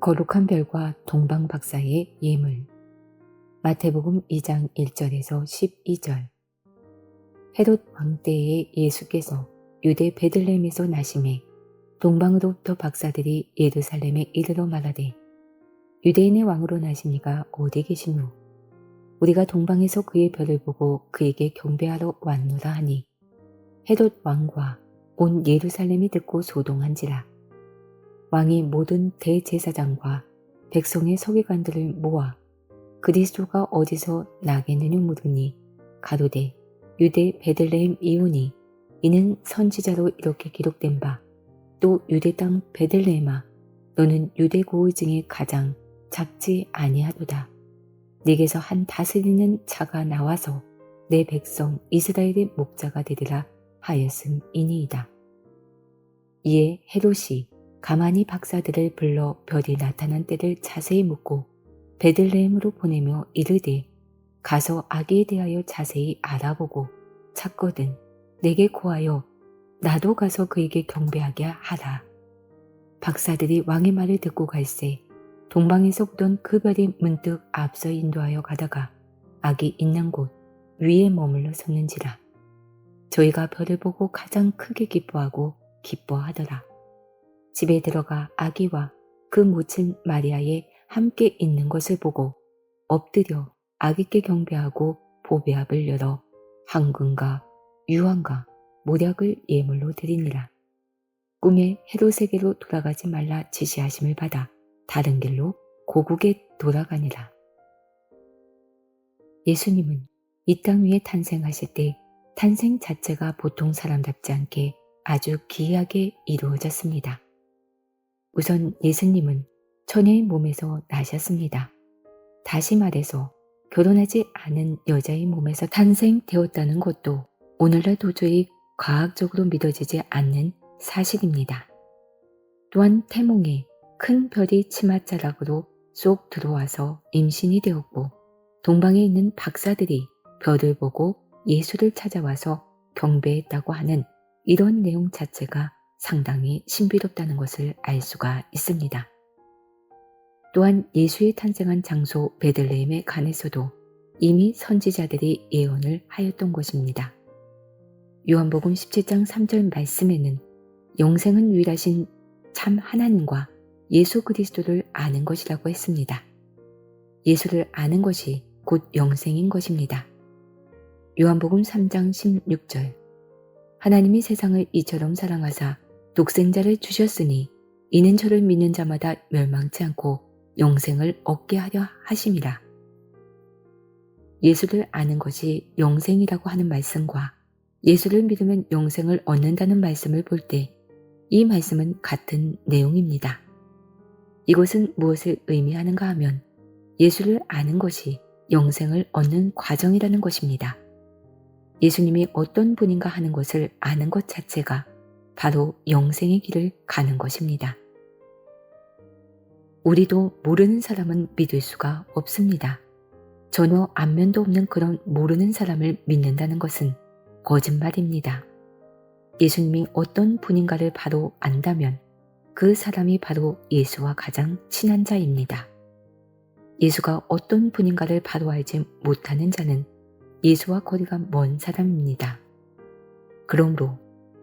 거룩한 별과 동방 박사의 예물. 마태복음 2장 1절에서 12절. 헤롯 왕 때에 예수께서 유대 베들레헴에서 나심에 동방으로부터 박사들이 예루살렘에 이르러 말하되, 유대인의 왕으로 나시니가 어디 계시누? 우리가 동방에서 그의 별을 보고 그에게 경배하러 왔노라 하니, 헤롯 왕과 온 예루살렘이 듣고 소동한지라. 왕이 모든 대제사장과 백성의 서기관들을 모아 그리스도가 어디서 나겠느냐 물으니, 가로되 유대 베들레헴 이오니 이는 선지자로 이렇게 기록된 바, 또 유대 땅 베들레헴아 너는 유대 고의 중에 가장 작지 아니하도다. 네게서 한 다스리는 자가 나와서 내 백성 이스라엘의 목자가 되리라 하였음이니이다. 이에 헤롯이 가만히 박사들을 불러 별이 나타난 때를 자세히 묻고 베들레헴으로 보내며 이르되, 가서 아기에 대하여 자세히 알아보고 찾거든 내게 고하여 나도 가서 그에게 경배하게 하라. 박사들이 왕의 말을 듣고 갈새 동방에서 보던 그 별이 문득 앞서 인도하여 가다가 아기 있는 곳 위에 머물러 섰는지라. 저희가 별을 보고 가장 크게 기뻐하고 기뻐하더라. 집에 들어가 아기와 그 모친 마리아에 함께 있는 것을 보고 엎드려 아기께 경배하고 보배압을 열어 황금과 유황과 모략을 예물로 드리니라. 꿈에 헤롯에게로 돌아가지 말라 지시하심을 받아 다른 길로 고국에 돌아가니라. 예수님은 이 땅 위에 탄생하실 때 탄생 자체가 보통 사람답지 않게 아주 기이하게 이루어졌습니다. 우선 예수님은 처녀의 몸에서 나셨습니다. 다시 말해서 결혼하지 않은 여자의 몸에서 탄생되었다는 것도 오늘날 도저히 과학적으로 믿어지지 않는 사실입니다. 또한 태몽에 큰 별이 치맛자락으로 쏙 들어와서 임신이 되었고, 동방에 있는 박사들이 별을 보고 예수를 찾아와서 경배했다고 하는 이런 내용 자체가 상당히 신비롭다는 것을 알 수가 있습니다. 또한 예수의 탄생한 장소 베들레헴에 관해서도 이미 선지자들이 예언을 하였던 것입니다. 요한복음 17장 3절 말씀에는 영생은 유일하신 참 하나님과 예수 그리스도를 아는 것이라고 했습니다. 예수를 아는 것이 곧 영생인 것입니다. 요한복음 3장 16절. 하나님이 세상을 이처럼 사랑하사 독생자를 주셨으니 이는 저를 믿는 자마다 멸망치 않고 영생을 얻게 하려 하심이라. 예수를 아는 것이 영생이라고 하는 말씀과 예수를 믿으면 영생을 얻는다는 말씀을 볼 때 이 말씀은 같은 내용입니다. 이것은 무엇을 의미하는가 하면 예수를 아는 것이 영생을 얻는 과정이라는 것입니다. 예수님이 어떤 분인가 하는 것을 아는 것 자체가 바로 영생의 길을 가는 것입니다. 우리도 모르는 사람은 믿을 수가 없습니다. 전혀 안면도 없는 그런 모르는 사람을 믿는다는 것은 거짓말입니다. 예수님이 어떤 분인가를 바로 안다면 그 사람이 바로 예수와 가장 친한 자입니다. 예수가 어떤 분인가를 바로 알지 못하는 자는 예수와 거리가 먼 사람입니다. 그러므로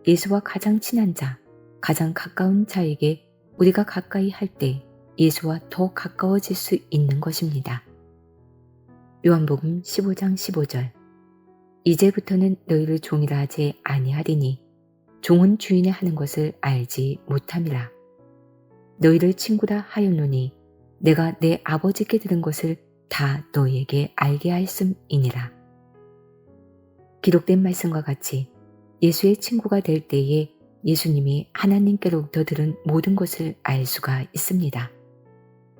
예수와 가장 친한 자, 가장 가까운 자에게 우리가 가까이 할 때 예수와 더 가까워질 수 있는 것입니다. 요한복음 15장 15절. 이제부터는 너희를 종이라 하지 아니하리니 종은 주인의 하는 것을 알지 못함이라. 너희를 친구라 하였노니 내가 내 아버지께 들은 것을 다 너희에게 알게 하였음이니라. 기록된 말씀과 같이 예수의 친구가 될 때에 예수님이 하나님께로부터 들은 모든 것을 알 수가 있습니다.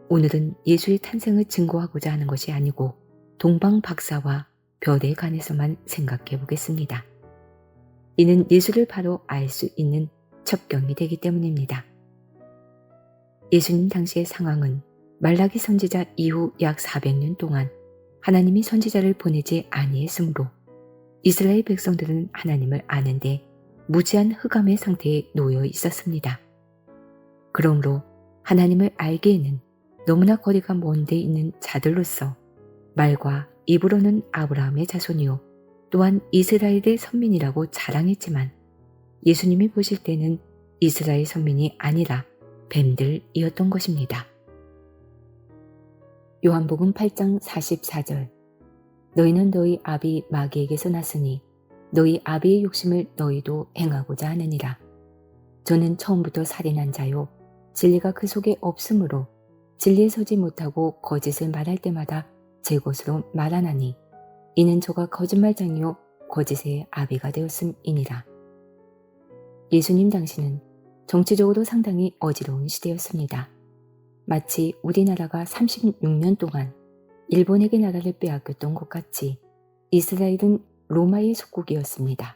오늘은 예수의 탄생을 증거하고자 하는 것이 아니고 동방 박사와 별에 관해서만 생각해 보겠습니다. 이는 예수를 바로 알 수 있는 첩경이 되기 때문입니다. 예수님 당시의 상황은 말라기 선지자 이후 약 400년 동안 하나님이 선지자를 보내지 아니했으므로 이스라엘 백성들은 하나님을 아는데 무지한 흑암의 상태에 놓여 있었습니다. 그러므로 하나님을 알기에는 너무나 거리가 먼 데 있는 자들로서 말과 입으로는 아브라함의 자손이요 또한 이스라엘의 선민이라고 자랑했지만 예수님이 보실 때는 이스라엘 선민이 아니라 뱀들이었던 것입니다. 요한복음 8장 44절 너희는 너희 아비 마귀에게서 났으니 너희 아비의 욕심을 너희도 행하고자 하느니라. 저는 처음부터 살인한 자요 진리가 그 속에 없으므로 진리에 서지 못하고 거짓을 말할 때마다 제 것으로 말하나니 이는 저가 거짓말장이요 거짓의 아비가 되었음이니라. 예수님 당시는 정치적으로 상당히 어지러운 시대였습니다. 마치 우리나라가 36년 동안 일본에게 나라를 빼앗겼던 것 같이 이스라엘은 로마의 속국이었습니다.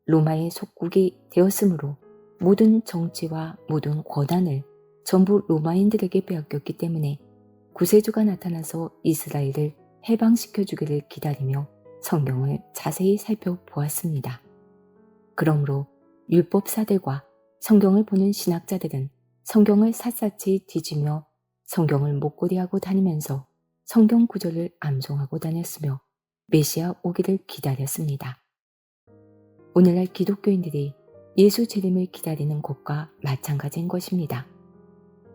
로마의 속국이 되었으므로 모든 정치와 모든 권한을 전부 로마인들에게 빼앗겼기 때문에 구세주가 나타나서 이스라엘을 해방시켜 주기를 기다리며 성경을 자세히 살펴보았습니다. 그러므로 율법사들과 성경을 보는 신학자들은 성경을 샅샅이 뒤지며 성경을 목걸이하고 다니면서 성경 구절을 암송하고 다녔으며 메시아 오기를 기다렸습니다. 오늘날 기독교인들이 예수 재림을 기다리는 것과 마찬가지인 것입니다.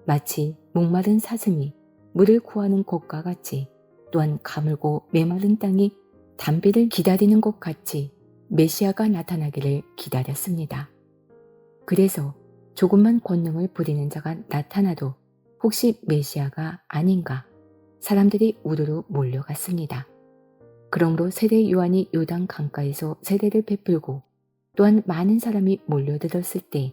마치 목마른 사슴이 물을 구하는 것과 같이 또한 가물고 메마른 땅이 단비를 기다리는 것 같이 메시아가 나타나기를 기다렸습니다. 그래서 조금만 권능을 부리는 자가 나타나도 혹시 메시아가 아닌가 사람들이 우르르 몰려갔습니다. 그러므로 세례 요한이 요단 강가에서 세례를 베풀고 또한 많은 사람이 몰려들었을 때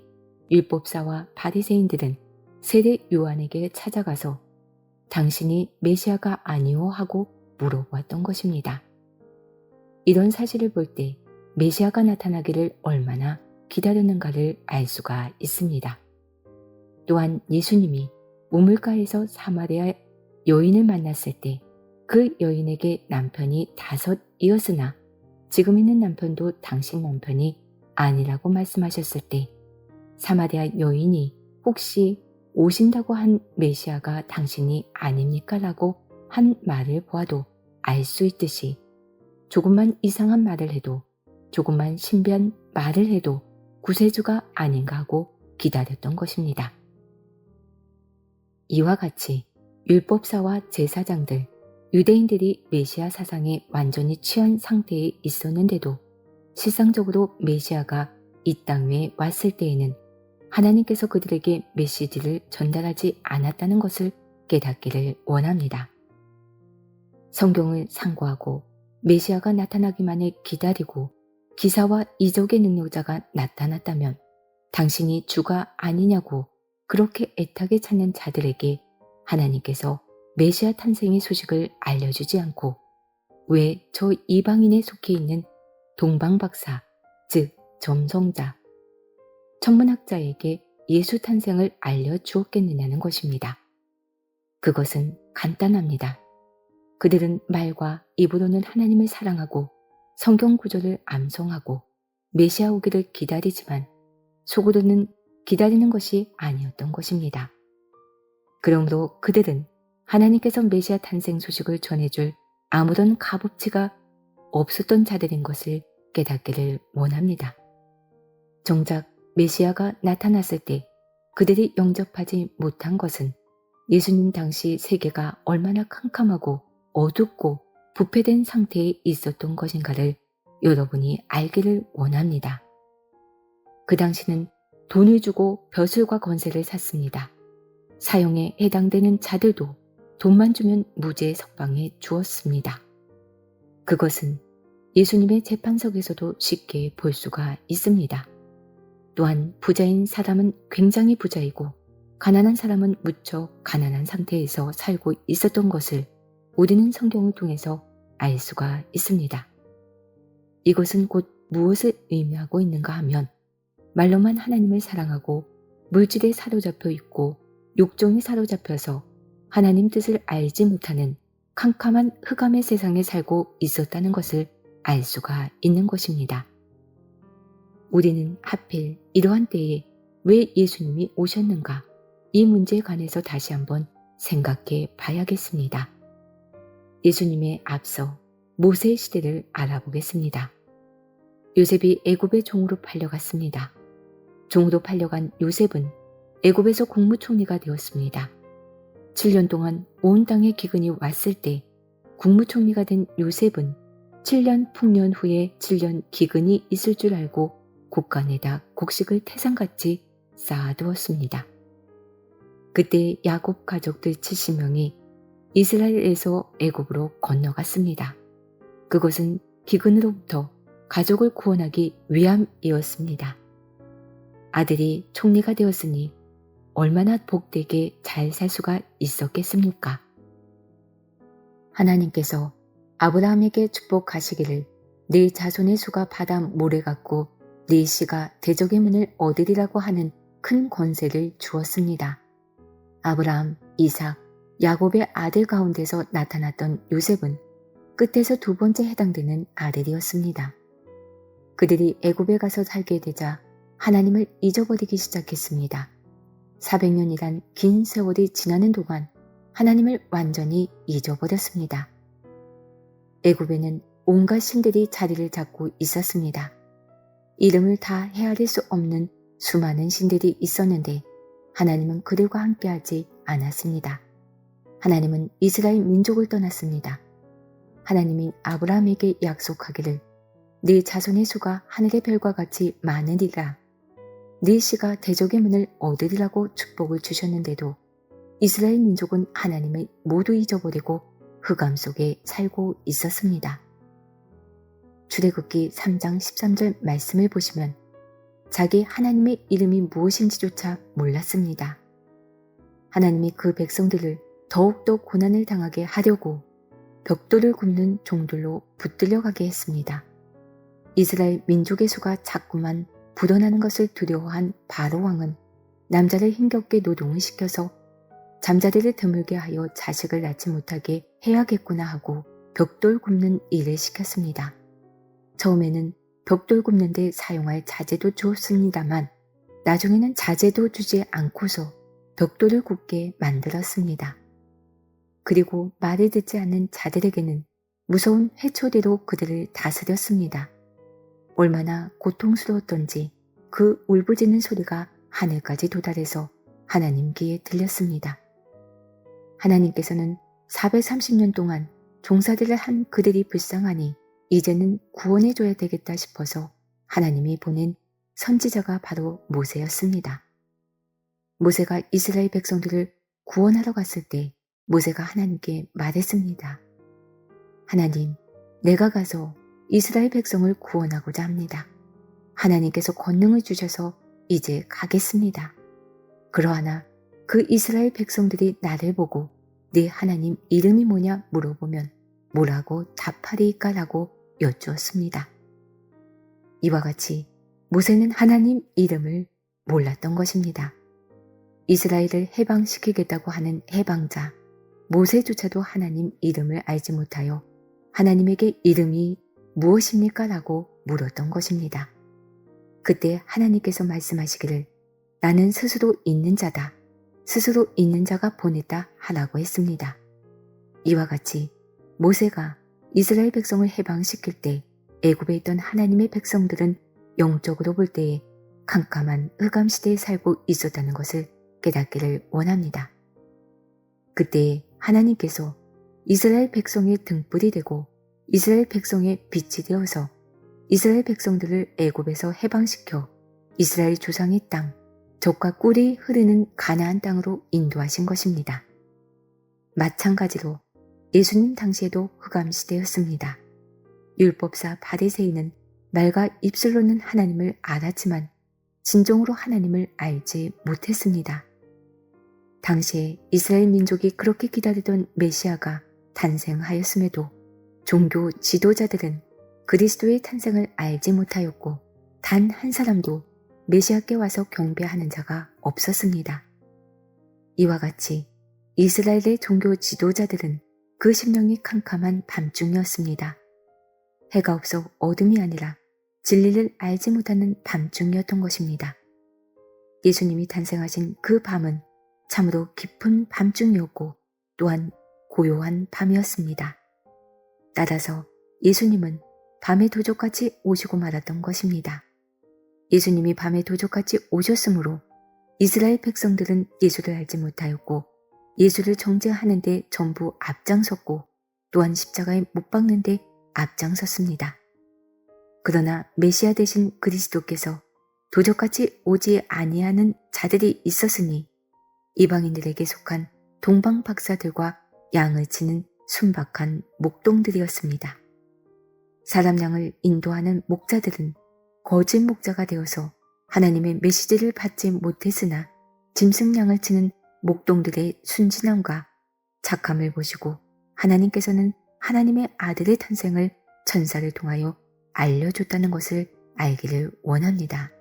율법사와 바리새인들은 세례 요한에게 찾아가서 당신이 메시아가 아니오 하고 물어보았던 것입니다. 이런 사실을 볼 때 메시아가 나타나기를 얼마나 기다렸는가를 알 수가 있습니다. 또한 예수님이 우물가에서 사마리아 여인을 만났을 때 그 여인에게 남편이 5이었으나 지금 있는 남편도 당신 남편이 아니라고 말씀하셨을 때 사마리아 여인이 혹시 오신다고 한 메시아가 당신이 아닙니까? 라고 한 말을 보아도 알 수 있듯이 조금만 이상한 말을 해도 조금만 신비한 말을 해도 구세주가 아닌가 하고 기다렸던 것입니다. 이와 같이 율법사와 제사장들, 유대인들이 메시아 사상에 완전히 취한 상태에 있었는데도 실상적으로 메시아가 이 땅 위에 왔을 때에는 하나님께서 그들에게 메시지를 전달하지 않았다는 것을 깨닫기를 원합니다. 성경을 상고하고 메시아가 나타나기만을 기다리고 기사와 이적의 능력자가 나타났다면 당신이 주가 아니냐고 그렇게 애타게 찾는 자들에게 하나님께서 메시아 탄생의 소식을 알려주지 않고 왜 저 이방인에 속해 있는 동방박사, 즉 점성자, 천문학자에게 예수 탄생을 알려주었겠느냐는 것입니다. 그것은 간단합니다. 그들은 말과 입으로는 하나님을 사랑하고 성경 구절을 암송하고 메시아 오기를 기다리지만 속으로는 기다리는 것이 아니었던 것입니다. 그러므로 그들은 하나님께서 메시아 탄생 소식을 전해줄 아무런 값어치가 없었던 자들인 것을 깨닫기를 원합니다. 정작 메시아가 나타났을 때 그들이 영접하지 못한 것은 예수님 당시 세계가 얼마나 캄캄하고 어둡고 부패된 상태에 있었던 것인가를 여러분이 알기를 원합니다. 그 당시는 돈을 주고 벼슬과 권세를 샀습니다. 사형에 해당되는 자들도 돈만 주면 무죄의 석방해 주었습니다. 그것은 예수님의 재판석에서도 쉽게 볼 수가 있습니다. 또한 부자인 사람은 굉장히 부자이고 가난한 사람은 무척 가난한 상태에서 살고 있었던 것을 우리는 성경을 통해서 알 수가 있습니다. 이것은 곧 무엇을 의미하고 있는가 하면 말로만 하나님을 사랑하고 물질에 사로잡혀 있고 욕정에 사로잡혀서 하나님 뜻을 알지 못하는 캄캄한 흑암의 세상에 살고 있었다는 것을 알 수가 있는 것입니다. 우리는 하필 이러한 때에 왜 예수님이 오셨는가 이 문제에 관해서 다시 한번 생각해 봐야겠습니다. 예수님의 앞서 모세의 시대를 알아보겠습니다. 요셉이 애굽의 종으로 팔려갔습니다. 종으로 팔려간 요셉은 애굽에서 국무총리가 되었습니다. 7년 동안 온 땅에 기근이 왔을 때 국무총리가 된 요셉은 7년 풍년 후에 7년 기근이 있을 줄 알고 곡간에다 곡식을 태산같이 쌓아두었습니다. 그때 야곱 가족들 70명이 이스라엘에서 애굽으로 건너갔습니다. 그것은 기근으로부터 가족을 구원하기 위함이었습니다. 아들이 총리가 되었으니 얼마나 복되게 잘 살 수가 있었겠습니까? 하나님께서 아브라함에게 축복하시기를 네 자손의 수가 바다 모래 같고 네 씨가 대적의 문을 얻으리라고 하는 큰 권세를 주었습니다. 아브라함, 이삭, 야곱의 아들 가운데서 나타났던 요셉은 끝에서 두 번째 해당되는 아들이었습니다. 그들이 애굽에 가서 살게 되자 하나님을 잊어버리기 시작했습니다. 400년이란 긴 세월이 지나는 동안 하나님을 완전히 잊어버렸습니다. 애굽에는 온갖 신들이 자리를 잡고 있었습니다. 이름을 다 헤아릴 수 없는 수많은 신들이 있었는데 하나님은 그들과 함께하지 않았습니다. 하나님은 이스라엘 민족을 떠났습니다. 하나님이 아브라함에게 약속하기를 네 자손의 수가 하늘의 별과 같이 많으리라. 네 씨가 대적의 문을 얻으리라고 축복을 주셨는데도 이스라엘 민족은 하나님을 모두 잊어버리고 흑암 속에 살고 있었습니다. 출애굽기 3장 13절 말씀을 보시면 자기 하나님의 이름이 무엇인지조차 몰랐습니다. 하나님이 그 백성들을 더욱더 고난을 당하게 하려고 벽돌을 굽는 종들로 붙들려 가게 했습니다. 이스라엘 민족의 수가 자꾸만 불어나는 것을 두려워한 바로 왕은 남자를 힘겹게 노동을 시켜서 잠자리를 드물게 하여 자식을 낳지 못하게 해야겠구나 하고 벽돌 굽는 일을 시켰습니다. 처음에는 벽돌 굽는 데 사용할 자재도 주었습니다만 나중에는 자재도 주지 않고서 벽돌을 굽게 만들었습니다. 그리고 말을 듣지 않는 자들에게는 무서운 회초리로 그들을 다스렸습니다. 얼마나 고통스러웠던지 그 울부짖는 소리가 하늘까지 도달해서 하나님 귀에 들렸습니다. 하나님께서는 430년 동안 종사들을 한 그들이 불쌍하니 이제는 구원해줘야 되겠다 싶어서 하나님이 보낸 선지자가 바로 모세였습니다. 모세가 이스라엘 백성들을 구원하러 갔을 때 모세가 하나님께 말했습니다. 하나님, 내가 가서 이스라엘 백성을 구원하고자 합니다. 하나님께서 권능을 주셔서 이제 가겠습니다. 그러하나 그 이스라엘 백성들이 나를 보고 네 하나님 이름이 뭐냐 물어보면 뭐라고 답하리까라고 여쭈었습니다. 이와 같이 모세는 하나님 이름을 몰랐던 것입니다. 이스라엘을 해방시키겠다고 하는 해방자 모세조차도 하나님 이름을 알지 못하여 하나님에게 이름이 무엇입니까? 라고 물었던 것입니다. 그때 하나님께서 말씀하시기를 나는 스스로 있는 자다. 스스로 있는 자가 보냈다 하라고 했습니다. 이와 같이 모세가 이스라엘 백성을 해방시킬 때 애굽에 있던 하나님의 백성들은 영적으로 볼 때에 캄캄한 흑암 시대에 살고 있었다는 것을 깨닫기를 원합니다. 그때 하나님께서 이스라엘 백성의 등불이 되고 이스라엘 백성의 빛이 되어서 이스라엘 백성들을 애굽에서 해방시켜 이스라엘 조상의 땅, 젖과 꿀이 흐르는 가나안 땅으로 인도하신 것입니다. 마찬가지로 예수님 당시에도 흑암 시대였습니다. 율법사 바리새인은 말과 입술로는 하나님을 알았지만 진정으로 하나님을 알지 못했습니다. 당시에 이스라엘 민족이 그렇게 기다리던 메시아가 탄생하였음에도 종교 지도자들은 그리스도의 탄생을 알지 못하였고 단 한 사람도 메시아께 와서 경배하는 자가 없었습니다. 이와 같이 이스라엘의 종교 지도자들은 그 심령이 캄캄한 밤중이었습니다. 해가 없어 어둠이 아니라 진리를 알지 못하는 밤중이었던 것입니다. 예수님이 탄생하신 그 밤은 참으로 깊은 밤중이었고 또한 고요한 밤이었습니다. 따라서 예수님은 밤에 도적같이 오시고 말았던 것입니다. 예수님이 밤에 도적같이 오셨으므로 이스라엘 백성들은 예수를 알지 못하였고 예수를 정죄하는 데 전부 앞장섰고 또한 십자가에 못 박는 데 앞장섰습니다. 그러나 메시아 되신 그리스도께서 도적같이 오지 아니하는 자들이 있었으니 이방인들에게 속한 동방 박사들과 양을 치는 순박한 목동들이었습니다. 사람 양을 인도하는 목자들은 거짓 목자가 되어서 하나님의 메시지를 받지 못했으나 짐승 양을 치는 목동들의 순진함과 착함을 보시고 하나님께서는 하나님의 아들의 탄생을 천사를 통하여 알려줬다는 것을 알기를 원합니다.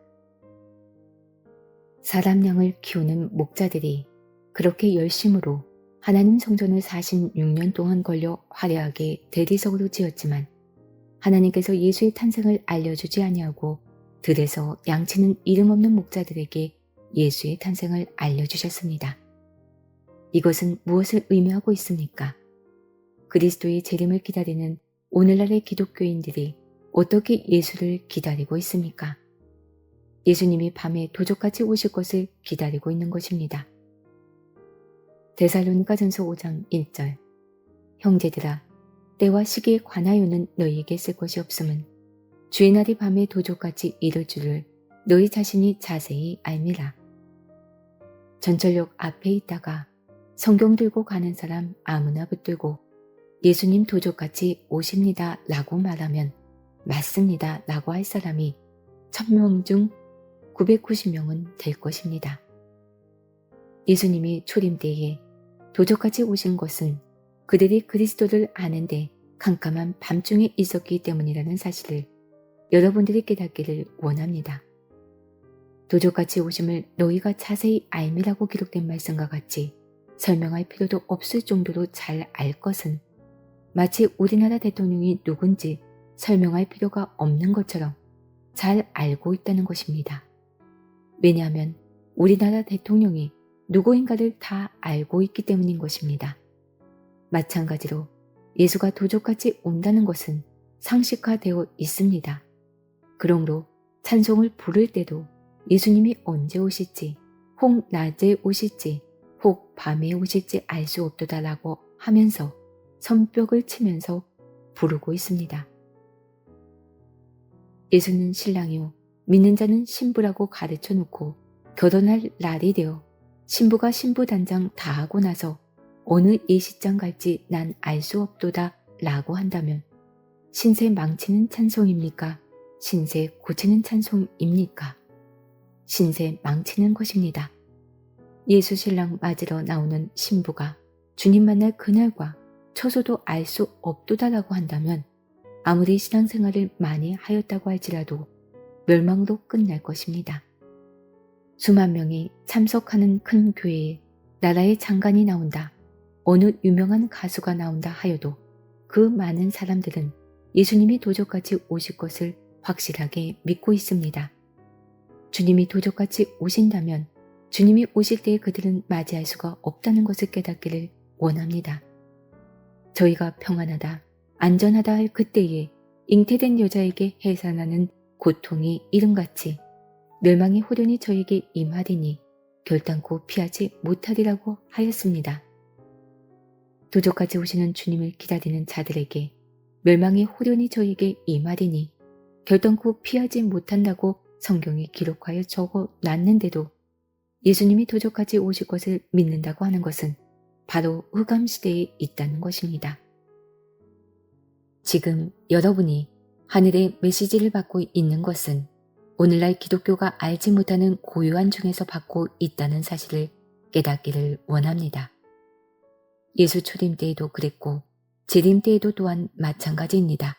사람 양을 키우는 목자들이 그렇게 열심으로 하나님 성전을 46년 동안 걸려 화려하게 대리석으로 지었지만 하나님께서 예수의 탄생을 알려주지 아니하고 들에서 양치는 이름 없는 목자들에게 예수의 탄생을 알려주셨습니다. 이것은 무엇을 의미하고 있습니까? 그리스도의 재림을 기다리는 오늘날의 기독교인들이 어떻게 예수를 기다리고 있습니까? 예수님이 밤에 도적같이 오실 것을 기다리고 있는 것입니다. 데살로니가전서 5장 1절 형제들아 때와 시기에 관하여는 너희에게 쓸 것이 없음은 주의 날이 밤에 도적같이 이를 줄을 너희 자신이 자세히 알미라. 전철역 앞에 있다가 성경 들고 가는 사람 아무나 붙들고 예수님 도적같이 오십니다 라고 말하면 맞습니다 라고 할 사람이 1000명 중 990명은 될 것입니다. 예수님이 초림 때에 도적같이 오신 것은 그들이 그리스도를 아는데 캄캄한 밤중에 있었기 때문이라는 사실을 여러분들이 깨닫기를 원합니다. 도적같이 오심을 너희가 자세히 알미라고 기록된 말씀과 같이 설명할 필요도 없을 정도로 잘 알 것은 마치 우리나라 대통령이 누군지 설명할 필요가 없는 것처럼 잘 알고 있다는 것입니다. 왜냐하면 우리나라 대통령이 누구인가를 다 알고 있기 때문인 것입니다. 마찬가지로 예수가 도적같이 온다는 것은 상식화되어 있습니다. 그러므로 찬송을 부를 때도 예수님이 언제 오실지, 혹 낮에 오실지, 혹 밤에 오실지 알 수 없도다라고 하면서 손뼉을 치면서 부르고 있습니다. 예수는 신랑이요 믿는 자는 신부라고 가르쳐 놓고 결혼할 날이 되어 신부가 신부 단장 다 하고 나서 어느 예식장 갈지 난 알 수 없도다 라고 한다면 신세 망치는 찬송입니까? 신세 고치는 찬송입니까? 신세 망치는 것입니다. 예수 신랑 맞으러 나오는 신부가 주님 만날 그날과 처소도 알 수 없도다라고 한다면 아무리 신앙생활을 많이 하였다고 할지라도 멸망으로 끝날 것입니다. 수만 명이 참석하는 큰 교회에 나라의 장관이 나온다, 어느 유명한 가수가 나온다 하여도 그 많은 사람들은 예수님이 도적같이 오실 것을 확실하게 믿고 있습니다. 주님이 도적같이 오신다면 주님이 오실 때에 그들은 맞이할 수가 없다는 것을 깨닫기를 원합니다. 저희가 평안하다, 안전하다 할 그때에 잉태된 여자에게 해산하는 고통이 이름같이 멸망의 호련이 저에게 임하리니 결단코 피하지 못하리라고 하였습니다. 도적같이 오시는 주님을 기다리는 자들에게 멸망의 호련이 저에게 임하리니 결단코 피하지 못한다고 성경에 기록하여 적어 놨는데도 예수님이 도적같이 오실 것을 믿는다고 하는 것은 바로 흑암시대에 있다는 것입니다. 지금 여러분이 하늘의 메시지를 받고 있는 것은 오늘날 기독교가 알지 못하는 고요한 중에서 받고 있다는 사실을 깨닫기를 원합니다. 예수 초림 때에도 그랬고 재림 때에도 또한 마찬가지입니다.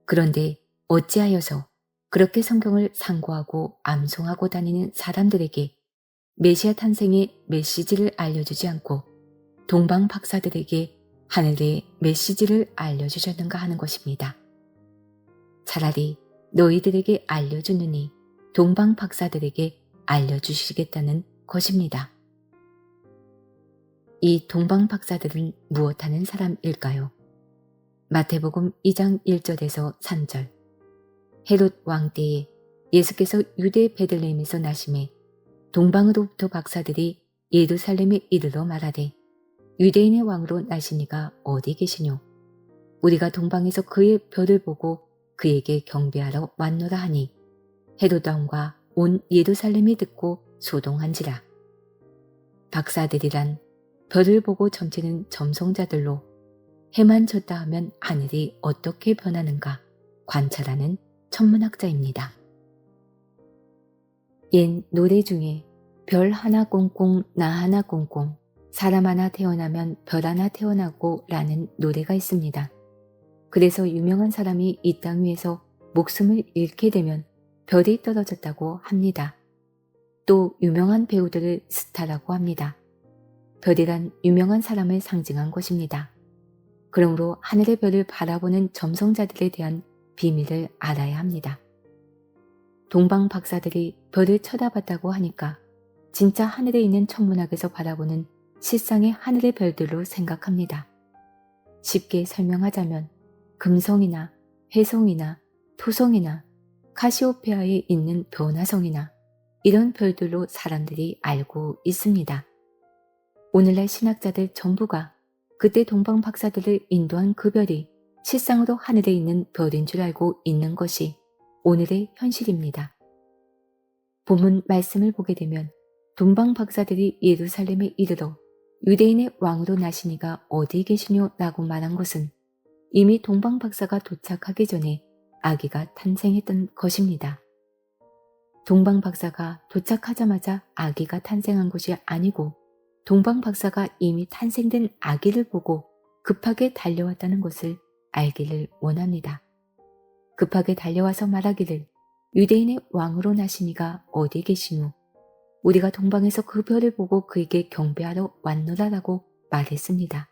그런데 어찌하여서 그렇게 성경을 상고하고 암송하고 다니는 사람들에게 메시아 탄생의 메시지를 알려주지 않고 동방 박사들에게 하늘의 메시지를 알려주셨는가 하는 것입니다. 차라리 너희들에게 알려주느니 동방 박사들에게 알려주시겠다는 것입니다. 이 동방 박사들은 무엇하는 사람일까요? 마태복음 2장 1절에서 3절. 헤롯 왕 때에 예수께서 유대 베들레헴에서 나심에 동방으로부터 박사들이 예루살렘에 이르러 말하되 유대인의 왕으로 나시니가 어디 계시뇨? 우리가 동방에서 그의 별을 보고 그에게 경배하러 왔노라 하니 헤롯 왕과 온 예루살렘이 듣고 소동한지라. 박사들이란 별을 보고 점치는 점성자들로 해만 졌다 하면 하늘이 어떻게 변하는가 관찰하는 천문학자입니다. 옛 노래 중에 별 하나 꽁꽁 나 하나 꽁꽁 사람 하나 태어나면 별 하나 태어나고 라는 노래가 있습니다. 그래서 유명한 사람이 이 땅 위에서 목숨을 잃게 되면 별이 떨어졌다고 합니다. 또 유명한 배우들을 스타라고 합니다. 별이란 유명한 사람을 상징한 것입니다. 그러므로 하늘의 별을 바라보는 점성자들에 대한 비밀을 알아야 합니다. 동방 박사들이 별을 쳐다봤다고 하니까 진짜 하늘에 있는 천문학에서 바라보는 실상의 하늘의 별들로 생각합니다. 쉽게 설명하자면 금성이나 혜성이나 토성이나 카시오페아에 있는 변화성이나 이런 별들로 사람들이 알고 있습니다. 오늘날 신학자들 전부가 그때 동방 박사들을 인도한 그 별이 실상으로 하늘에 있는 별인 줄 알고 있는 것이 오늘의 현실입니다. 본문 말씀을 보게 되면 동방 박사들이 예루살렘에 이르러 유대인의 왕으로 나시니가 어디 계시뇨 라고 말한 것은 이미 동방 박사가 도착하기 전에 아기가 탄생했던 것입니다. 동방 박사가 도착하자마자 아기가 탄생한 것이 아니고 동방 박사가 이미 탄생된 아기를 보고 급하게 달려왔다는 것을 알기를 원합니다. 급하게 달려와서 말하기를 유대인의 왕으로 나시니가 어디 계시뇨? 우리가 동방에서 그 별을 보고 그에게 경배하러 왔노라라고 말했습니다.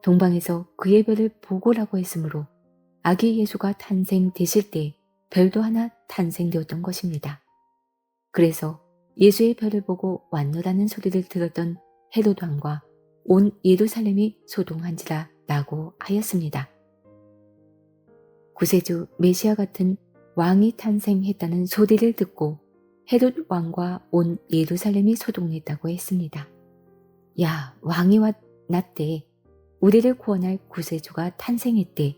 동방에서 그의 별을 보고라고 했으므로 아기 예수가 탄생되실 때 별도 하나 탄생되었던 것입니다. 그래서 예수의 별을 보고 왔노라는 소리를 들었던 헤롯 왕과 온 예루살렘이 소동한지라 라고 하였습니다. 구세주 메시아 같은 왕이 탄생했다는 소리를 듣고 헤롯 왕과 온 예루살렘이 소동했다고 했습니다. 야, 왕이 났대. 우리를 구원할 구세주가 탄생했대.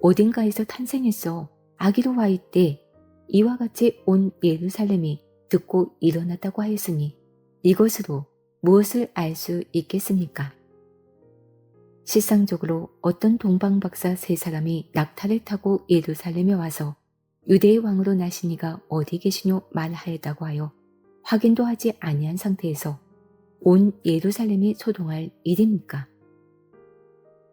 어딘가에서 탄생했어. 아기로 와 있대. 이와 같이 온 예루살렘이 듣고 일어났다고 하였으니 이것으로 무엇을 알 수 있겠습니까? 실상적으로 어떤 동방박사 세 사람이 낙타를 타고 예루살렘에 와서 유대의 왕으로 나시니가 어디 계시뇨 말하였다고 하여 확인도 하지 아니한 상태에서 온 예루살렘이 소동할 일입니까?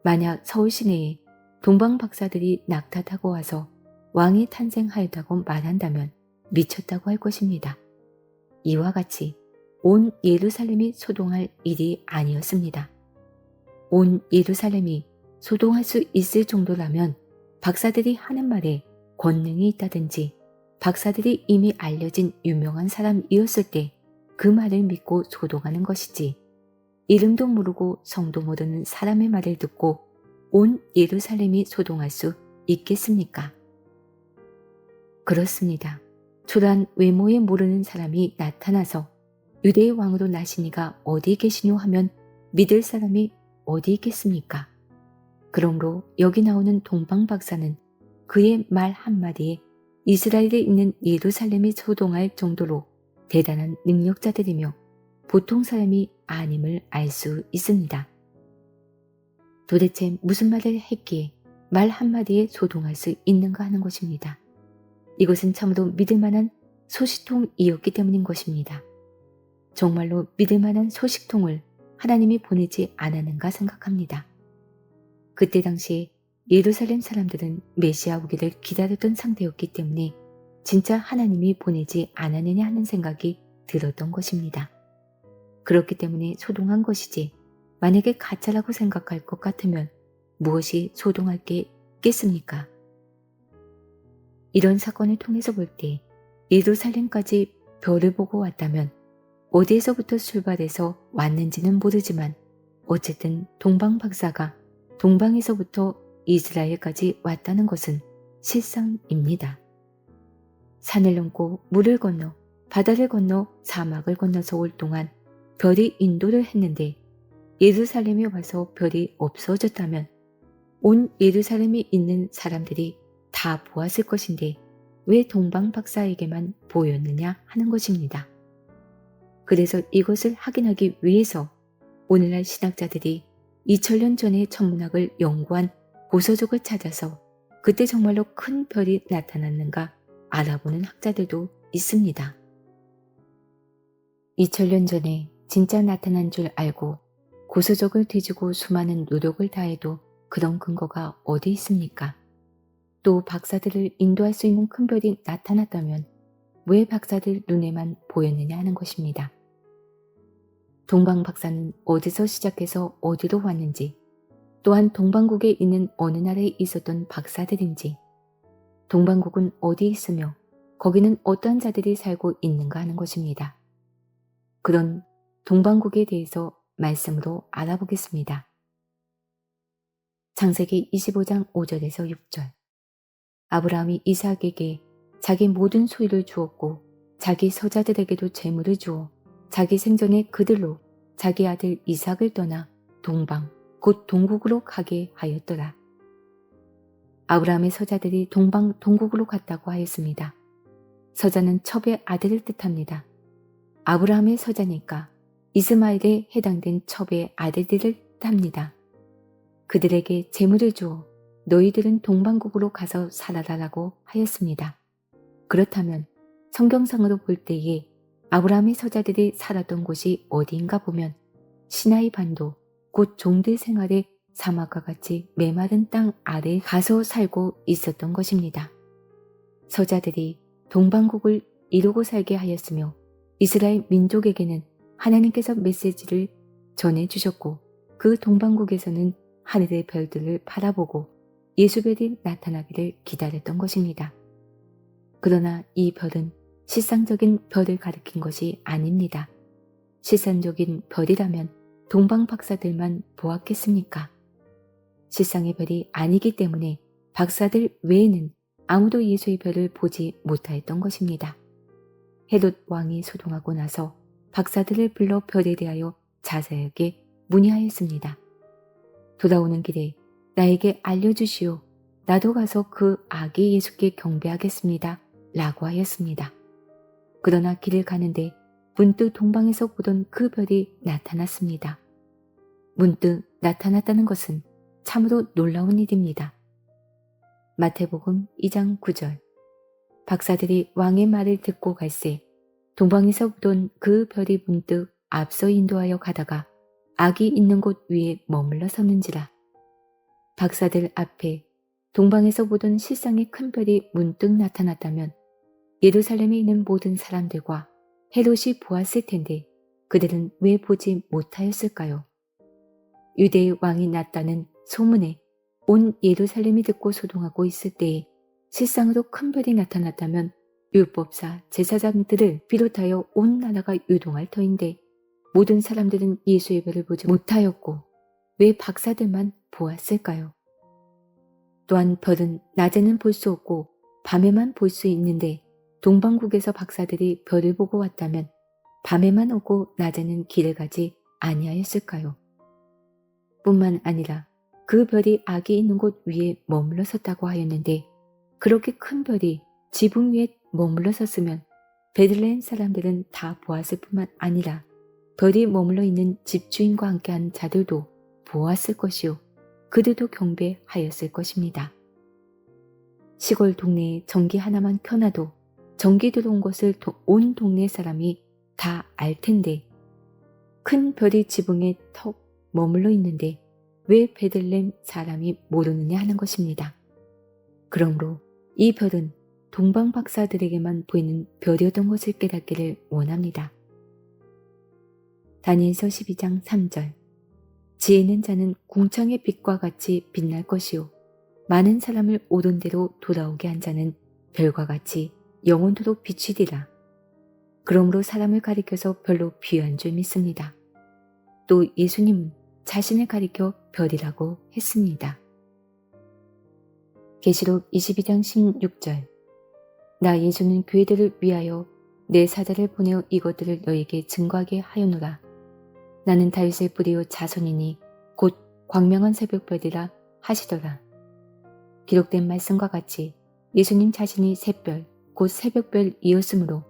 만약 서울 시내에 동방박사들이 낙타 타고 와서 왕이 탄생하였다고 말한다면 미쳤다고 할 것입니다. 이와 같이 온 예루살렘이 소동할 일이 아니었습니다. 온 예루살렘이 소동할 수 있을 정도라면 박사들이 하는 말에 권능이 있다든지 박사들이 이미 알려진 유명한 사람이었을 때 그 말을 믿고 소동하는 것이지 이름도 모르고 성도 모르는 사람의 말을 듣고 온 예루살렘이 소동할 수 있겠습니까? 그렇습니다. 초라한 외모에 모르는 사람이 나타나서 유대의 왕으로 나시니가 어디 계시뇨 하면 믿을 사람이 어디 있겠습니까? 그러므로 여기 나오는 동방박사는 그의 말 한마디에 이스라엘에 있는 예루살렘이 소동할 정도로 대단한 능력자들이며 보통 사람이 아님을 알 수 있습니다. 도대체 무슨 말을 했기에 말 한마디에 소동할 수 있는가 하는 것입니다. 이것은 참으로 믿을 만한 소식통이었기 때문인 것입니다. 정말로 믿을 만한 소식통을 하나님이 보내지 않았는가 생각합니다. 그때 당시 예루살렘 사람들은 메시아 오기를 기다렸던 상태였기 때문에 진짜 하나님이 보내지 않았느냐 하는 생각이 들었던 것입니다. 그렇기 때문에 소동한 것이지 만약에 가짜라고 생각할 것 같으면 무엇이 소동할 게 있겠습니까? 이런 사건을 통해서 볼 때 예루살렘까지 별을 보고 왔다면 어디에서부터 출발해서 왔는지는 모르지만 어쨌든 동방 박사가 동방에서부터 이스라엘까지 왔다는 것은 실상입니다. 산을 넘고 물을 건너 바다를 건너 사막을 건너서 올 동안 별이 인도를 했는데 예루살렘에 와서 별이 없어졌다면 온 예루살렘에 있는 사람들이 다 보았을 것인데 왜 동방 박사에게만 보였느냐 하는 것입니다. 그래서 이것을 확인하기 위해서 오늘날 신학자들이 2000년 전의 천문학을 연구한 고서족을 찾아서 그때 정말로 큰 별이 나타났는가 알아보는 학자들도 있습니다. 2000년 전에 진짜 나타난 줄 알고 고서적을 뒤지고 수많은 노력을 다해도 그런 근거가 어디 있습니까? 또 박사들을 인도할 수 있는 큰 별이 나타났다면 왜 박사들 눈에만 보였느냐 하는 것입니다. 동방 박사는 어디서 시작해서 어디로 왔는지, 또한 동방국에 있는 어느 나라에 있었던 박사들인지, 동방국은 어디 있으며 거기는 어떠한 자들이 살고 있는가 하는 것입니다. 그런 동방국에 대해서 말씀으로 알아보겠습니다. 창세기 25장 5절에서 6절. 아브라함이 이삭에게 자기 모든 소유를 주었고 자기 서자들에게도 재물을 주어 자기 생전에 그들로 자기 아들 이삭을 떠나 동방 곧 동국으로 가게 하였더라. 아브라함의 서자들이 동방 동국으로 갔다고 하였습니다. 서자는 첩의 아들을 뜻합니다. 아브라함의 서자니까 이스마엘에 해당된 첩의 아들들을 뜻합니다. 그들에게 재물을 주어 너희들은 동방국으로 가서 살아라라고 하였습니다. 그렇다면 성경상으로 볼 때에 아브라함의 서자들이 살았던 곳이 어디인가 보면 시나이 반도 곧 종들 생활의 사막과 같이 메마른 땅 아래에 가서 살고 있었던 것입니다. 서자들이 동방국을 이루고 살게 하였으며 이스라엘 민족에게는 하나님께서 메시지를 전해주셨고 그 동방국에서는 하늘의 별들을 바라보고 예수별이 나타나기를 기다렸던 것입니다. 그러나 이 별은 실상적인 별을 가리킨 것이 아닙니다. 실상적인 별이라면 동방 박사들만 보았겠습니까? 실상의 별이 아니기 때문에 박사들 외에는 아무도 예수의 별을 보지 못하였던 것입니다. 헤롯 왕이 소동하고 나서 박사들을 불러 별에 대하여 자세하게 문의하였습니다. 돌아오는 길에 나에게 알려주시오. 나도 가서 그 아기 예수께 경배하겠습니다. 라고 하였습니다. 그러나 길을 가는데 문득 동방에서 보던 그 별이 나타났습니다. 문득 나타났다는 것은 참으로 놀라운 일입니다. 마태복음 2장 9절. 박사들이 왕의 말을 듣고 갈새 동방에서 보던 그 별이 문득 앞서 인도하여 가다가 악이 있는 곳 위에 머물러 섰는지라. 박사들 앞에 동방에서 보던 실상의 큰 별이 문득 나타났다면 예루살렘에 있는 모든 사람들과 헤롯이 보았을 텐데 그들은 왜 보지 못하였을까요? 유대의 왕이 났다는 소문에 온 예루살렘이 듣고 소동하고 있을 때에 실상으로 큰 별이 나타났다면 율법사 제사장들을 비롯하여 온 나라가 유동할 터인데 모든 사람들은 예수의 별을 보지 못하였고 왜 박사들만 보았을까요? 또한 별은 낮에는 볼 수 없고 밤에만 볼 수 있는데 동방국에서 박사들이 별을 보고 왔다면 밤에만 오고 낮에는 길을 가지 아니하였을까요? 뿐만 아니라 그 별이 악이 있는 곳 위에 머물러 섰다고 하였는데 그렇게 큰 별이 지붕 위에 머물러 섰으면 베들레헴 사람들은 다 보았을 뿐만 아니라 별이 머물러 있는 집주인과 함께한 자들도 보았을 것이요 그들도 경배하였을 것입니다. 시골 동네에 전기 하나만 켜놔도 전기 들어온 것을 온 동네 사람이 다 알 텐데 큰 별이 지붕에 턱 머물러 있는데 왜 베들레헴 사람이 모르느냐 하는 것입니다. 그러므로 이 별은 동방 박사들에게만 보이는 별이었던 것을 깨닫기를 원합니다. 다니엘서 12장 3절. 지혜 있는 자는 궁창의 빛과 같이 빛날 것이요 많은 사람을 옳은 대로 돌아오게 한 자는 별과 같이 영원토록 비치리라. 그러므로 사람을 가리켜서 별로 비유한 줄 믿습니다. 또 예수님은 자신을 가리켜 별이라고 했습니다. 계시록 22장 16절 나 예수는 교회들을 위하여 내 사자를 보내어 이것들을 너에게 증거하게 하였노라. 나는 다윗의 뿌리요 자손이니 곧 광명한 새벽별이라 하시더라. 기록된 말씀과 같이 예수님 자신이 샛별 곧 새벽별이었으므로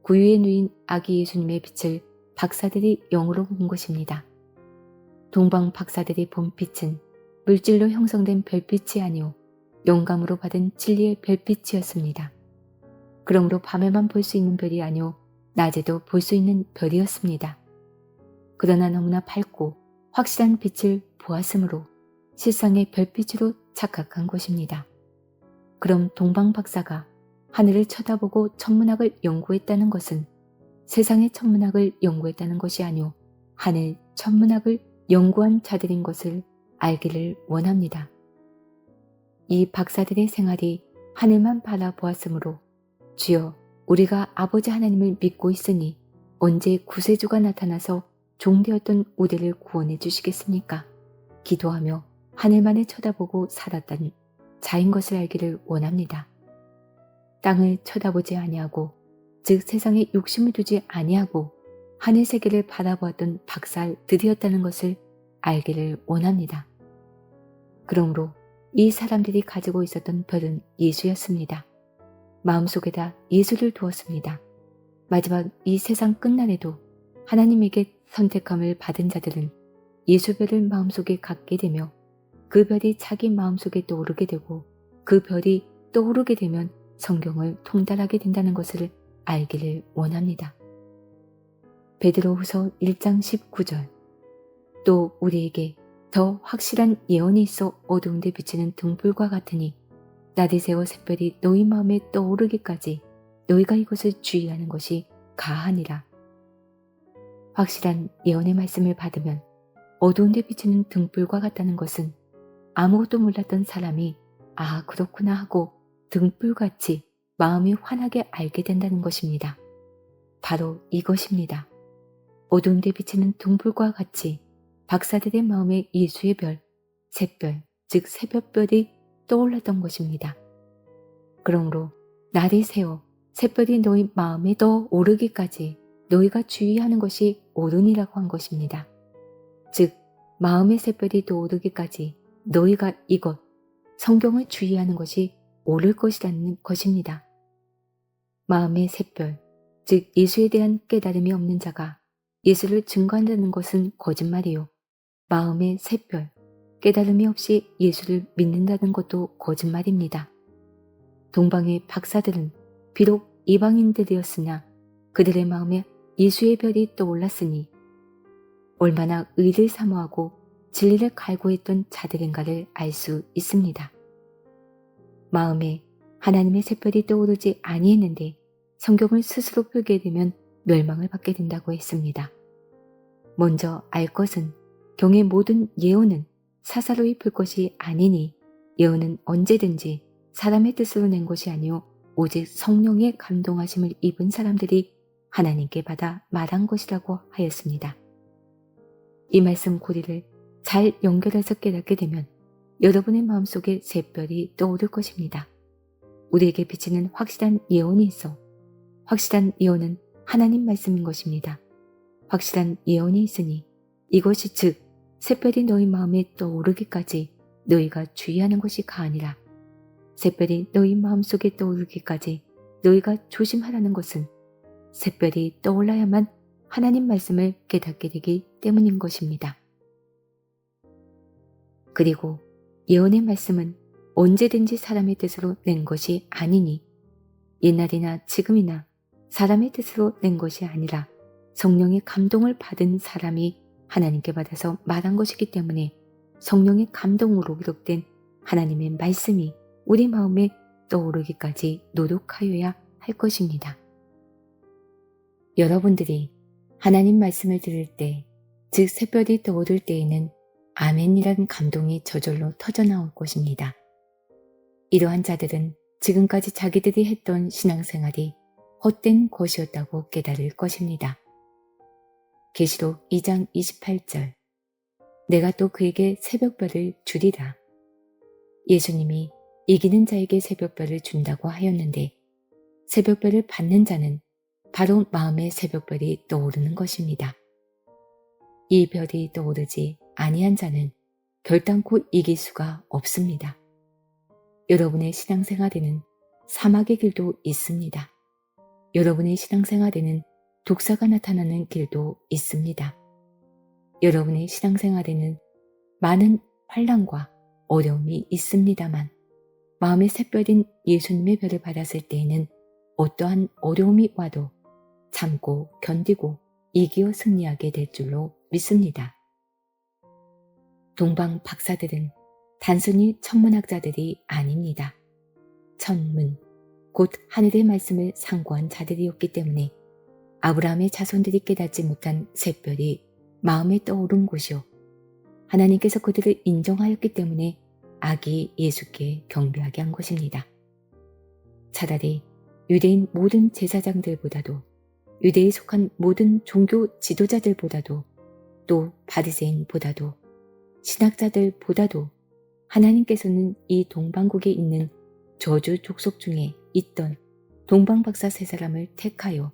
구유에 누인 아기 예수님의 빛을 박사들이 영으로 본 것입니다. 동방 박사들이 본 빛은 물질로 형성된 별빛이 아니오 영감으로 받은 진리의 별빛이었습니다. 그러므로 밤에만 볼 수 있는 별이 아니오 낮에도 볼 수 있는 별이었습니다. 그러나 너무나 밝고 확실한 빛을 보았으므로 실상의 별빛으로 착각한 것입니다. 그럼 동방 박사가 하늘을 쳐다보고 천문학을 연구했다는 것은 세상의 천문학을 연구했다는 것이 아니오 하늘 천문학을 연구한 자들인 것을 알기를 원합니다. 이 박사들의 생활이 하늘만 바라보았으므로 주여 우리가 아버지 하나님을 믿고 있으니 언제 구세주가 나타나서 종되었던 우리를 구원해 주시겠습니까? 기도하며 하늘만을 쳐다보고 살았던 자인 것을 알기를 원합니다. 땅을 쳐다보지 아니하고 즉 세상에 욕심을 두지 아니하고 하늘 세계를 바라보았던 박사들이었다는 것을 알기를 원합니다. 그러므로 이 사람들이 가지고 있었던 별은 예수였습니다. 마음속에다 예수를 두었습니다. 마지막 이 세상 끝날에도 하나님에게 선택함을 받은 자들은 예수별을 마음속에 갖게 되며 그 별이 자기 마음속에 떠오르게 되고 그 별이 떠오르게 되면 성경을 통달하게 된다는 것을 알기를 원합니다. 베드로후서 1장 19절 또 우리에게 더 확실한 예언이 있어 어두운 데 비치는 등불과 같으니 낮에 새워 샛별이 너희 마음에 떠오르기까지 너희가 이것을 주의하는 것이 가하니라. 확실한 예언의 말씀을 받으면 어두운 데 비치는 등불과 같다는 것은 아무것도 몰랐던 사람이 아 그렇구나 하고 등불같이 마음이 환하게 알게 된다는 것입니다. 바로 이것입니다. 어두운 데 비치는 등불과 같이 박사들의 마음에 예수의 별, 샛별, 즉 새벽별이 떠올랐던 것입니다. 그러므로 날이 새어 샛별이 너희 마음에 떠오르기까지 너희가 주의하는 것이 옳으니라고 한 것입니다. 즉 마음의 샛별이 떠오르기까지 너희가 이것, 성경을 주의하는 것이 옳을 것이라는 것입니다. 마음의 샛별, 즉 예수에 대한 깨달음이 없는 자가 예수를 증거한다는 것은 거짓말이요. 마음의 샛별, 깨달음이 없이 예수를 믿는다는 것도 거짓말입니다. 동방의 박사들은 비록 이방인들이었으나 그들의 마음에 예수의 별이 떠올랐으니 얼마나 의를 사모하고 진리를 갈구했던 자들인가를 알 수 있습니다. 마음에 하나님의 샛별이 떠오르지 아니했는데 성경을 스스로 펴게 되면 멸망을 받게 된다고 했습니다. 먼저 알 것은 경의 모든 예언은 사사로이 풀 것이 아니니 예언은 언제든지 사람의 뜻으로 낸 것이 아니오 오직 성령의 감동하심을 입은 사람들이 하나님께 받아 말한 것이라고 하였습니다. 이 말씀 고리를 잘 연결해서 깨닫게 되면 여러분의 마음속에 샛별이 떠오를 것입니다. 우리에게 비치는 확실한 예언이 있어 확실한 예언은 하나님 말씀인 것입니다. 확실한 예언이 있으니 이것이 즉 샛별이 너희 마음에 떠오르기까지 너희가 주의하는 것이 가아니라. 샛별이 너희 마음속에 떠오르기까지 너희가 조심하라는 것은 샛별이 떠올라야만 하나님 말씀을 깨닫게 되기 때문인 것입니다. 그리고 예언의 말씀은 언제든지 사람의 뜻으로 낸 것이 아니니 옛날이나 지금이나 사람의 뜻으로 낸 것이 아니라 성령의 감동을 받은 사람이 하나님께 받아서 말한 것이기 때문에 성령의 감동으로 기록된 하나님의 말씀이 우리 마음에 떠오르기까지 노력하여야 할 것입니다. 여러분들이 하나님 말씀을 들을 때, 즉 샛별이 떠오를 때에는 아멘이라는 감동이 저절로 터져나올 것입니다. 이러한 자들은 지금까지 자기들이 했던 신앙생활이 헛된 것이었다고 깨달을 것입니다. 계시록 2장 28절 내가 또 그에게 새벽별을 주리라. 예수님이 이기는 자에게 새벽별을 준다고 하였는데 새벽별을 받는 자는 바로 마음의 새벽별이 떠오르는 것입니다. 이 별이 떠오르지 아니한 자는 결단코 이길 수가 없습니다. 여러분의 신앙생활에는 사막의 길도 있습니다. 여러분의 신앙생활에는 독사가 나타나는 길도 있습니다. 여러분의 신앙생활에는 많은 환난과 어려움이 있습니다만 마음의 새별인 예수님의 별을 받았을 때에는 어떠한 어려움이 와도 참고 견디고 이기어 승리하게 될 줄로 믿습니다. 동방 박사들은 단순히 천문학자들이 아닙니다. 천문, 곧 하늘의 말씀을 상고한 자들이었기 때문에 아브라함의 자손들이 깨닫지 못한 샛별이 마음에 떠오른 곳이요. 하나님께서 그들을 인정하였기 때문에 아기 예수께 경배하게 한 것입니다. 차라리 유대인 모든 제사장들보다도 유대에 속한 모든 종교 지도자들보다도 또 바리새인보다도 신학자들보다도 하나님께서는 이 동방국에 있는 저주 족속 중에 있던 동방박사 세 사람을 택하여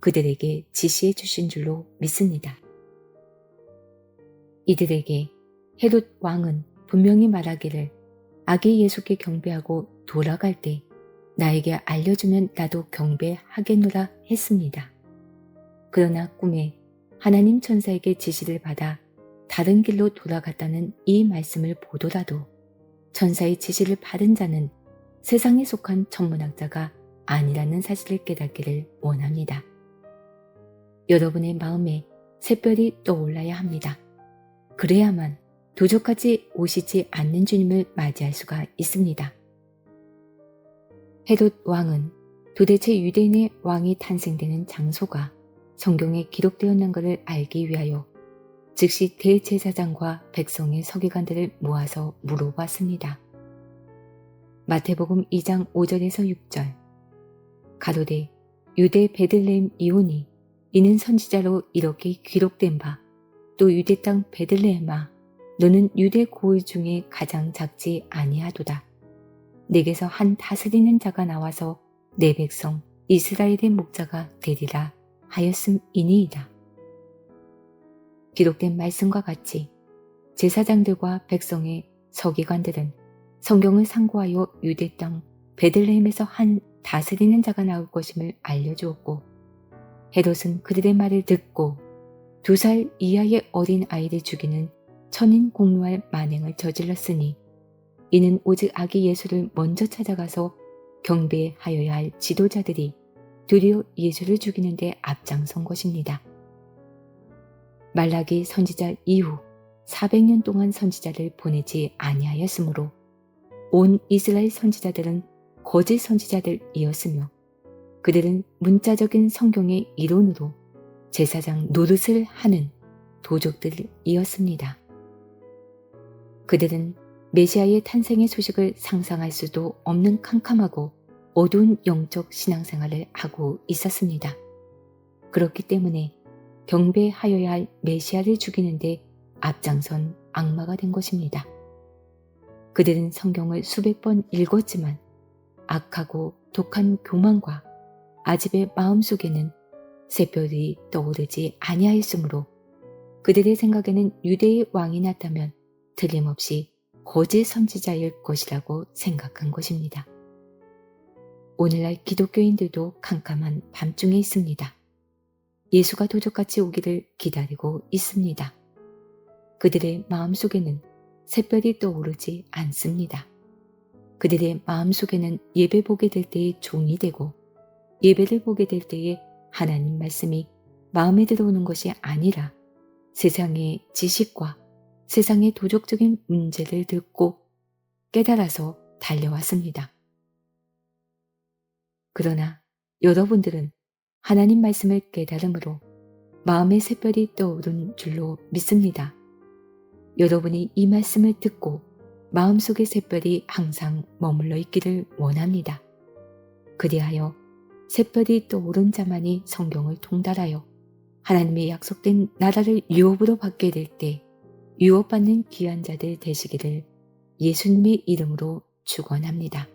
그들에게 지시해 주신 줄로 믿습니다. 이들에게 헤롯 왕은 분명히 말하기를 아기 예수께 경배하고 돌아갈 때 나에게 알려주면 나도 경배하겠노라 했습니다. 그러나 꿈에 하나님 천사에게 지시를 받아 다른 길로 돌아갔다는 이 말씀을 보더라도 천사의 지시를 받은 자는 세상에 속한 천문학자가 아니라는 사실을 깨닫기를 원합니다. 여러분의 마음에 샛별이 떠올라야 합니다. 그래야만 도적까지 오시지 않는 주님을 맞이할 수가 있습니다. 헤롯 왕은 도대체 유대인의 왕이 탄생되는 장소가 성경에 기록되었는 것을 알기 위하여 즉시 대제사장과 백성의 서기관들을 모아서 물어봤습니다. 마태복음 2장 5절에서 6절 가로되 유대 베들레헴 이오니 이는 선지자로 이렇게 기록된 바 또 유대 땅 베들레헴아 너는 유대 고을 중에 가장 작지 아니하도다. 내게서 한 다스리는 자가 나와서 내 백성 이스라엘의 목자가 되리라 하였음이니이다. 기록된 말씀과 같이 제사장들과 백성의 서기관들은 성경을 상고하여 유대 땅 베들레헴에서 한 다스리는 자가 나올 것임을 알려주었고 헤롯은 그들의 말을 듣고 2살 이하의 어린 아이를 죽이는 천인 공노할 만행을 저질렀으니 이는 오직 아기 예수를 먼저 찾아가서 경배하여야 할 지도자들이 드디어 예수를 죽이는 데 앞장선 것입니다. 말라기 선지자 이후 400년 동안 선지자를 보내지 아니하였으므로 온 이스라엘 선지자들은 거짓 선지자들이었으며 그들은 문자적인 성경의 이론으로 제사장 노릇을 하는 도적들이었습니다. 그들은 메시아의 탄생의 소식을 상상할 수도 없는 캄캄하고 어두운 영적 신앙생활을 하고 있었습니다. 그렇기 때문에 경배하여야 할 메시아를 죽이는데 앞장선 악마가 된 것입니다. 그들은 성경을 수백 번 읽었지만 악하고 독한 교만과 아집의 마음속에는 샛별이 떠오르지 아니하였으므로 그들의 생각에는 유대의 왕이 났다면 틀림없이 거짓 선지자일 것이라고 생각한 것입니다. 오늘날 기독교인들도 캄캄한 밤중에 있습니다. 예수가 도적같이 오기를 기다리고 있습니다. 그들의 마음속에는 샛별이 떠오르지 않습니다. 그들의 마음속에는 예배 보게 될 때에 종이 되고 예배를 보게 될 때에 하나님 말씀이 마음에 들어오는 것이 아니라 세상의 지식과 세상의 도적적인 문제를 듣고 깨달아서 달려왔습니다. 그러나 여러분들은 하나님 말씀을 깨달음으로 마음의 샛별이 떠오른 줄로 믿습니다. 여러분이 이 말씀을 듣고 마음속의 샛별이 항상 머물러 있기를 원합니다. 그리하여 새별이 떠오른 자만이 성경을 통달하여 하나님의 약속된 나라를 유업으로 받게 될 때 유업받는 귀한 자들 되시기를 예수님의 이름으로 축원합니다.